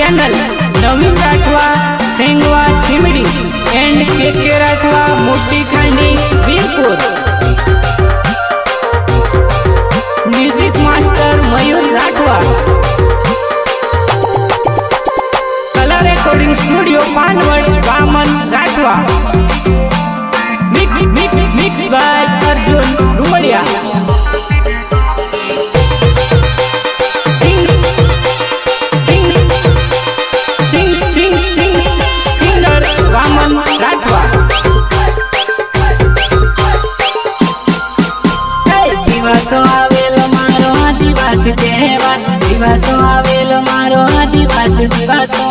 Channel Navin Rathwa Sengwa Simdi and K Rathwa Moti Khandi Virpur. Music master Mayur Rathwa. Colour recording studio Panwad Vaman Rathwa. Mix by Arjun Rumadiya. Singer Vaman Rathwa. दिवसो आवेलो मारो आदिवासी तहेवार, दिवसो आवेलो मारो आदिवासी दिवसो।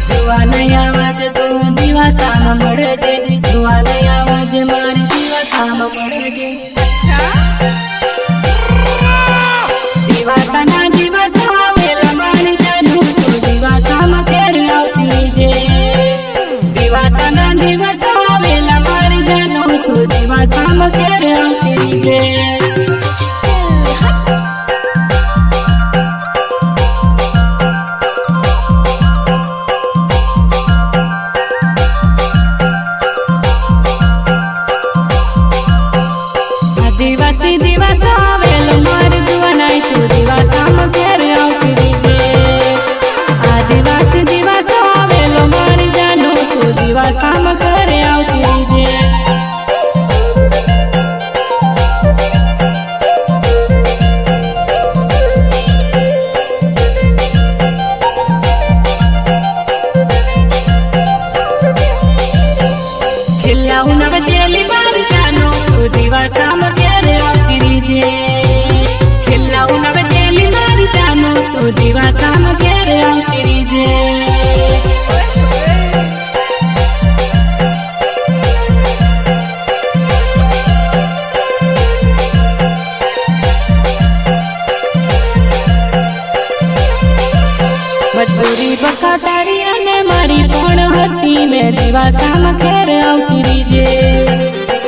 जुआ नहीं आवाज तू दिवसा में मरजे, जुआ नहीं आवाज मारी दिवसा में मरजे। दिवसा ना दिवसा आवेलो मारी जानू तू दिवसा में केर आवती जे। दिवसा ना दिवसा आवेलो मारी जानू तू दिवसा में केर आवती जे। आदिवासी दिवस आवेलो मारी जुआ नहीं तू दिवसा में केर आवती जे। आदिवासी दिवस आवेलो मारी जानू तू दिवसा में केर आवती जे। छिल्लाऊ नवजेली मारी जानू तू दिवसा में केर आवती जे। छिल्लाऊ नवजेली मारी जानू तू दिवसा में केर आवती जे। मजबूरी बखातारी अने मारी पण हती ने दिवसा में केर आवती जे।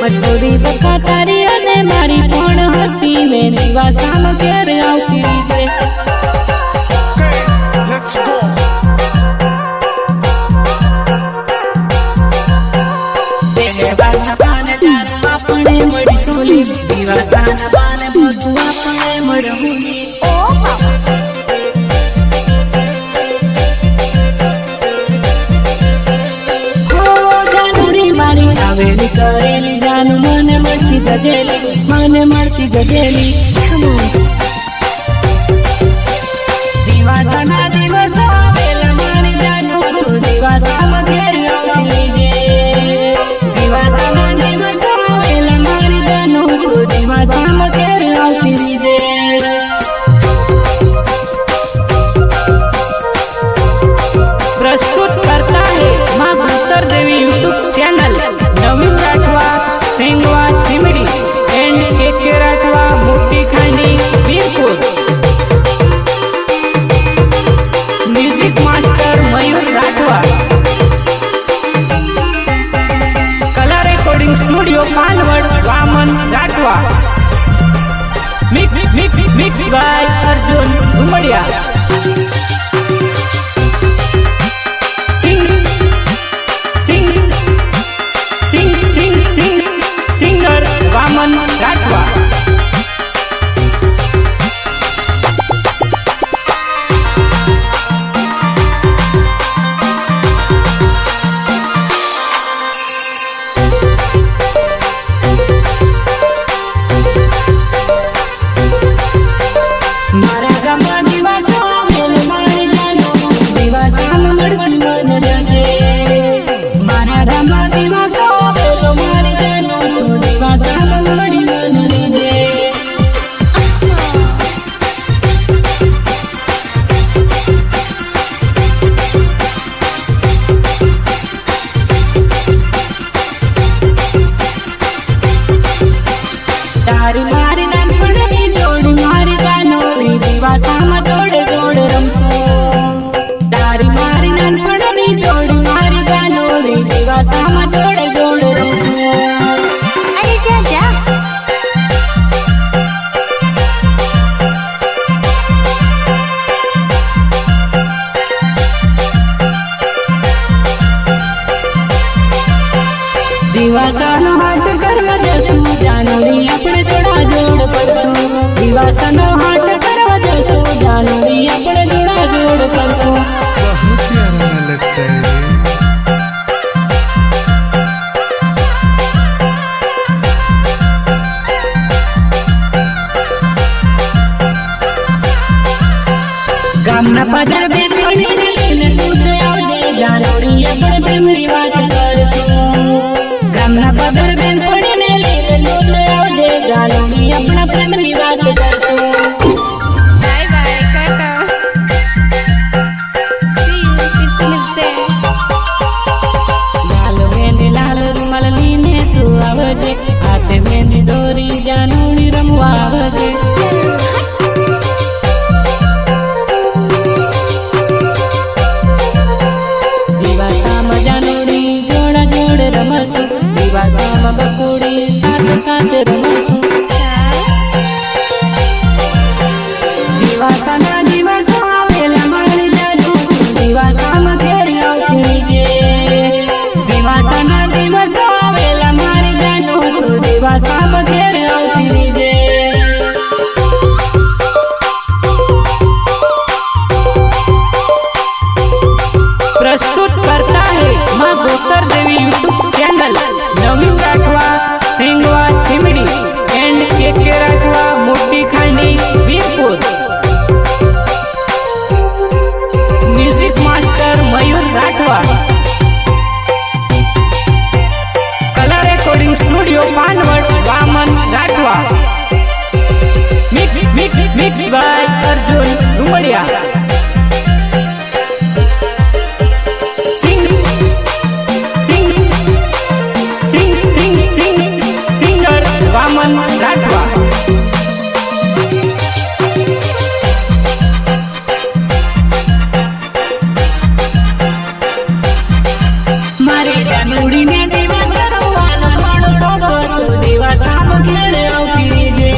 मजबूरी बखातारी अने मारी पण हती ने दिवसा में केर आवती जे। देवाना पाने जानू आपणे मड़ी सोली, दिवसाना पाने बधु आपणे मड़हुनी। आवेली करेली जानू मने मरती जजेली, मने मरती जजेली। दिवसा ना दिवसा आवेला मारी जानू तू दिवसा में केर आवती जे। दिवसा ना दिवसा आवेला मारी जानू तू दिवसा में केर आवती जे। प्रस्तुत करता है माँ Guptar Devi YouTube channel Navin Rathwa Sengwa Simdi and K Rathwa Moti Khandi Virpur. Music master Mayur Rathwa. Colour recording studio Panwad Vaman Rathwa. Mix by Arjun Rumadiya. Singer Vaman Rathwa. मारा गमा दिवसो ગામના પધાર બેનપણીને લઈને તું આવજે જાનોડી આપણે પ્રેમની વાત કરશું ગામના પધાર બેનપણીને લઈને તું આવજે જાનોડી આપણા પ્રેમની વાત કરશું bye bye tata see you फिर से मिलते हैं लाल मेहंदी लाल रुमाल लीने तू आवजे हाथे मेहंदी दोरी जानोड़ी रमवा आवजे दिवासाમાં જાનોડી જોડા જોડ રમશું દિવાસામાં બકુડી સાથે સાથે રમશું દિવાસાના દિવસો આવેલા મારી જાનુ દિવાસામાં ઘેર આવતી જે દિવાસાના દિવસો આવેલા મારી જાનુ દિવાસામાં ઘેર આવતી જે प्रस्तुत करता है माँ Gotar Devi YouTube channel Navin Rathwa Singwa Simdi and K Rathwa Moti Khandi Virpur music master Mayur Rathwa कला recording studio Panwad Vaman Rathwa mix by Arjun Dumadiya Vaman Rathwa मारे जानुड़ी ने दिवस रमવાનો ઘણો શોખ દિવાસામાં ઘેર આવતી જે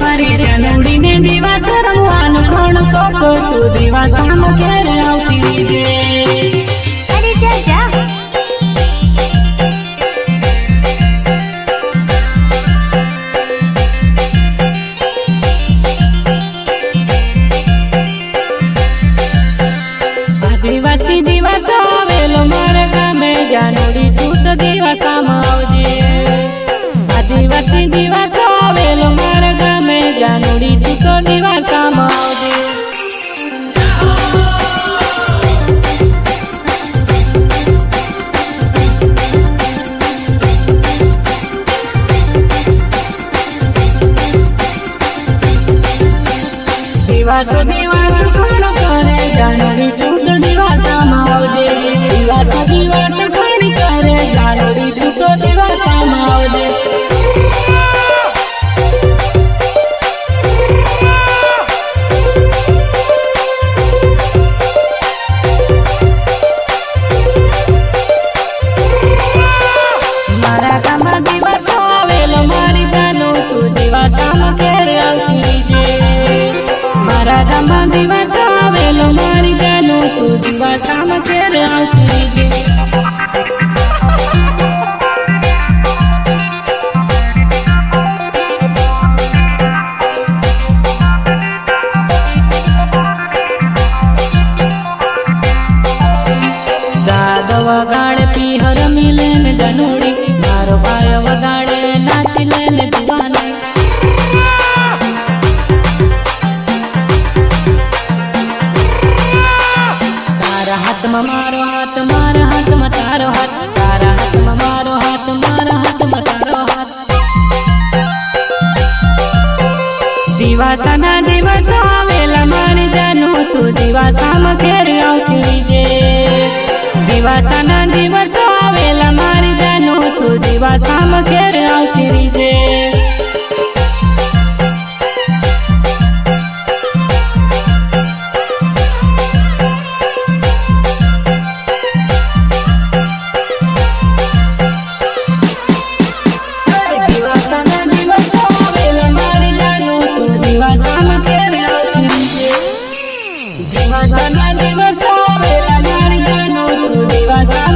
મારે જાનુડી ને દિવસ રમવાનો ઘણો શોખ દિવાસામાં ઘેર આવતી જે अरे जा जा આદિવાસી દિવસ આવેલો મારા ગામે જાનોડી તું તો દિવાસામાં આવજે આદિવાસી દિવસ આવેલો મારા ગામે જાનોડી તું તો દિવાસામાં આવજે દિવાસો દિવાસો ઘણો કરે જાનોડી તું તો દિવાસામાં આવજે દિવાસો દિવાસો ઘણી કરે જાનોડી તું તો દિવાસામાં આવજે મારા ગામમાં દિવસો આવેલો મારી જાનો તું દિવાસામાં ઘેર આવતી જે મારા ગામમાં દિવસ આવેલો મારી જાનો તું દિવાસામાં ઘેર આવતી જે દાદો વગાડે પીહર મિલે ને જાનોડી મારો પાયો વગાડે નાચી લે ને દીવાને તારા હાથમાં મારો હાથ મારા હાથમાં તારો હાથ તારા હાથમાં મારો હાથ મારા હાથમાં તારો હાથ દિવાસાના દિવસો આવેલા મારી જાનુ તું દિવાસામાં ઘેર આવતી જે દિવાસાના દિવસો આવેલા મારી જાનુ તું દિવાસામાં ઘેર આવતી જે દિવાસાના દિવસો આવેલા મારી જાનુ તું દિવાસામાં ઘેર આવતી જે દિવાસાના દિવસો આવેલા મારી જાનુ તું દિવાસામાં